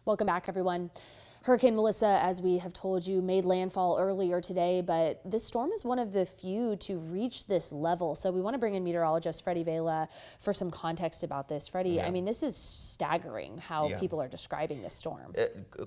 Welcome back, everyone. Hurricane Melissa, as we have told you, made landfall earlier today, but this storm is one of the few to reach this level. So we want to bring in meteorologist Freddy Vela for some context about this. Freddie, I mean, this is staggering how people are describing this storm.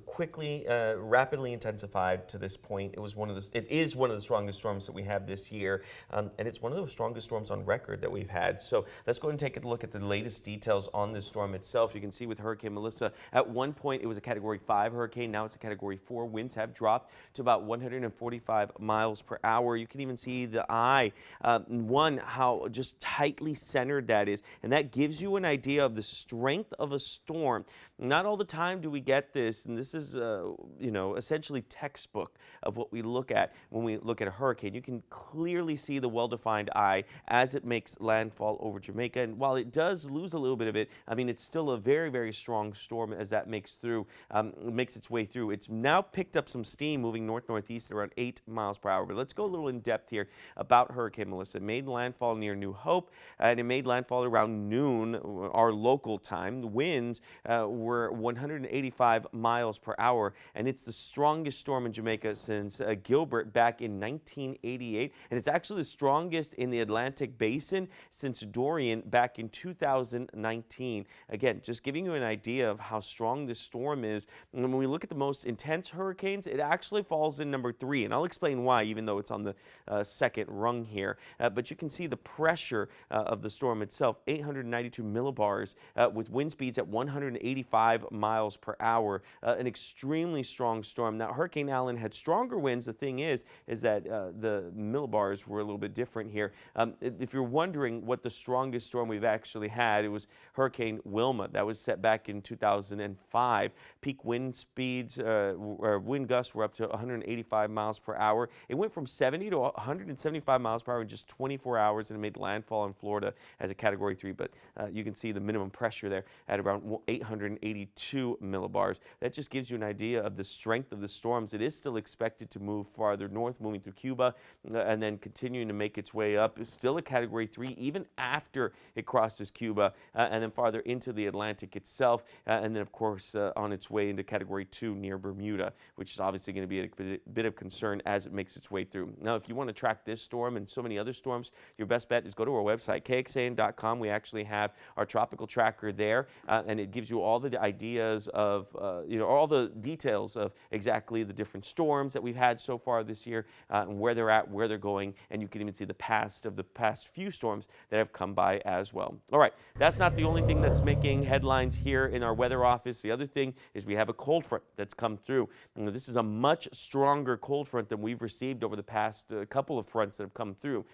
Quickly, rapidly intensified to this point. It is one of the strongest storms that we have this year, and it's one of the strongest storms on record that we've had. So let's go and take a look at the latest details on this storm itself. You can see with Hurricane Melissa, at one point it was a Category 5 hurricane. Now it's a Category 4. Winds have dropped to about 145 miles per hour. You can even see the eye, how just tightly centered that is. And that gives you an idea of the strength of a storm. Not all the time do we get this, and this is, essentially textbook of what we look at when we look at a hurricane. You can clearly see the well-defined eye as it makes landfall over Jamaica. And while it does lose a little bit of it, I mean, it's still a very, very strong storm as that makes its way through. It's now picked up some steam moving north-northeast at around 8 miles per hour. But let's go a little in depth here about Hurricane Melissa. It made landfall near New Hope, and it made landfall around noon, our local time. The winds were 185 miles per hour, and it's the strongest storm in Jamaica since Gilbert back in 1988, and it's actually the strongest in the Atlantic Basin since Dorian back in 2019. Again, just giving you an idea of how strong this storm is. And when we look at the most intense hurricanes, it actually falls in number 3, and I'll explain why, even though it's on the second rung here. But you can see the pressure of the storm itself, 892 millibars, with wind speeds at 185 miles per hour. An extremely strong storm. Now, Hurricane Allen had stronger winds. The thing is that the millibars were a little bit different here. If you're wondering what the strongest storm we've actually had, it was Hurricane Wilma. That was set back in 2005. Peak wind speeds, or wind gusts, were up to 185 miles per hour. It went from 70 to 175 miles per hour in just 24 hours, and it made landfall in Florida as a Category 3. But you can see the minimum pressure there at around 882 millibars. That just gives you an idea of the strength of the storms. It is still expected to move farther north, moving through Cuba, and then continuing to make its way up. It's still a Category 3 even after it crosses Cuba, and then farther into the Atlantic itself, and then of course on its way into Category 2 near Bermuda, which is obviously going to be a bit of concern as it makes its way through. Now, if you want to track this storm and so many other storms, your best bet is go to our website, KXAN.com. We actually have our tropical tracker there, and it gives you all the ideas of, all the details of exactly the different storms that we've had so far this year, and where they're at, where they're going, and you can even see the past few storms that have come by as well. All right, that's not the only thing that's making headlines here in our weather office. The other thing is we have a cold front that's come through. And this is a much stronger cold front than we've received over the past couple of fronts that have come through.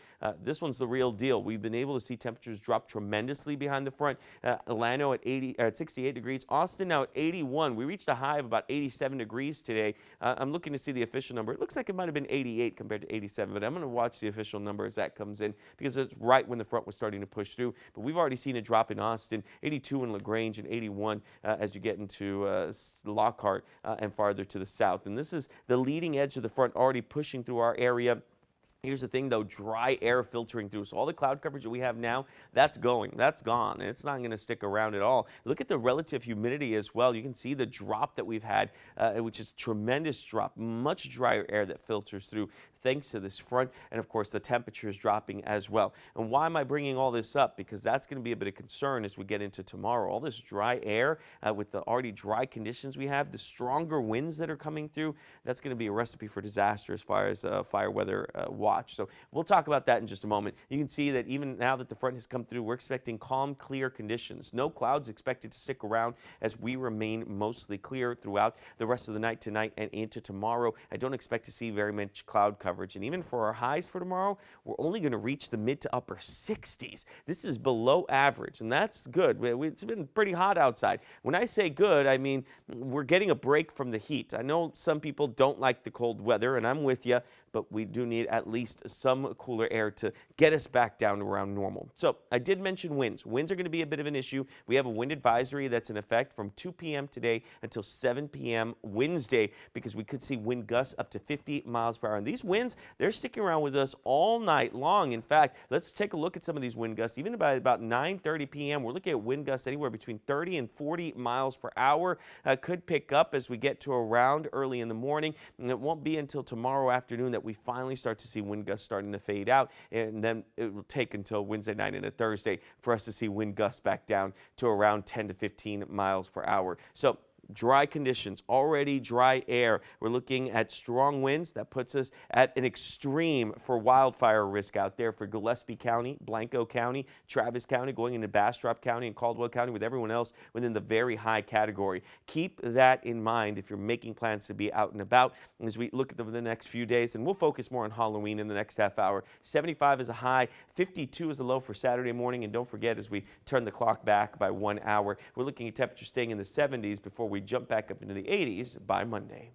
This one's the real deal. We've been able to see temperatures drop tremendously behind the front. Orlando at 68 degrees. Austin now at 81. We reached a high of about 87 degrees today. I'm looking to see the official number. It looks like it might have been 88 compared to 87, but I'm going to watch the official number as that comes in because it's right when the front was starting to push through. But we've already seen a drop in Austin, 82 in LaGrange, and 81 as you get into Lockhart and farther to the south. And this is the leading edge of the front already pushing through our area. Here's the thing, though, dry air filtering through. So all the cloud coverage that we have now, that's gone. It's not going to stick around at all. Look at the relative humidity as well. You can see the drop that we've had, which is a tremendous drop, much drier air that filters through thanks to this front. And, of course, the temperature is dropping as well. And why am I bringing all this up? Because that's going to be a bit of concern as we get into tomorrow. All this dry air with the already dry conditions we have, the stronger winds that are coming through, that's going to be a recipe for disaster as far as fire weather watch. So we'll talk about that in just a moment. You can see that even now that the front has come through, we're expecting calm, clear conditions. No clouds expected to stick around as we remain mostly clear throughout the rest of the night tonight and into tomorrow. I don't expect to see very much cloud coverage. And even for our highs for tomorrow, we're only going to reach the mid to upper 60s. This is below average, and that's good. It's been pretty hot outside. When I say good, I mean we're getting a break from the heat. I know some people don't like the cold weather, and I'm with you, but we do need at least some cooler air to get us back down to around normal. So I did mention winds. Winds are going to be a bit of an issue. We have a wind advisory that's in effect from 2 p.m. today until 7 p.m. Wednesday, because we could see wind gusts up to 50 miles per hour. And these winds, they're sticking around with us all night long. In fact, let's take a look at some of these wind gusts. Even by about 9:30 p.m., we're looking at wind gusts anywhere between 30 and 40 miles per hour. Could pick up as we get to around early in the morning, and it won't be until tomorrow afternoon that we finally start to see wind gusts starting to fade out, and then it will take until Wednesday night and a Thursday for us to see wind gusts back down to around 10 to 15 miles per hour. So dry conditions, already dry air. We're looking at strong winds. That puts us at an extreme for wildfire risk out there for Gillespie County, Blanco County, Travis County, going into Bastrop County and Caldwell County, with everyone else within the very high category. Keep that in mind if you're making plans to be out and about as we look at the next few days, and we'll focus more on Halloween in the next half hour. 75 is a high, 52 is a low for Saturday morning, and don't forget, as we turn the clock back by 1 hour, we're looking at temperatures staying in the 70s before we jump back up into the 80s by Monday.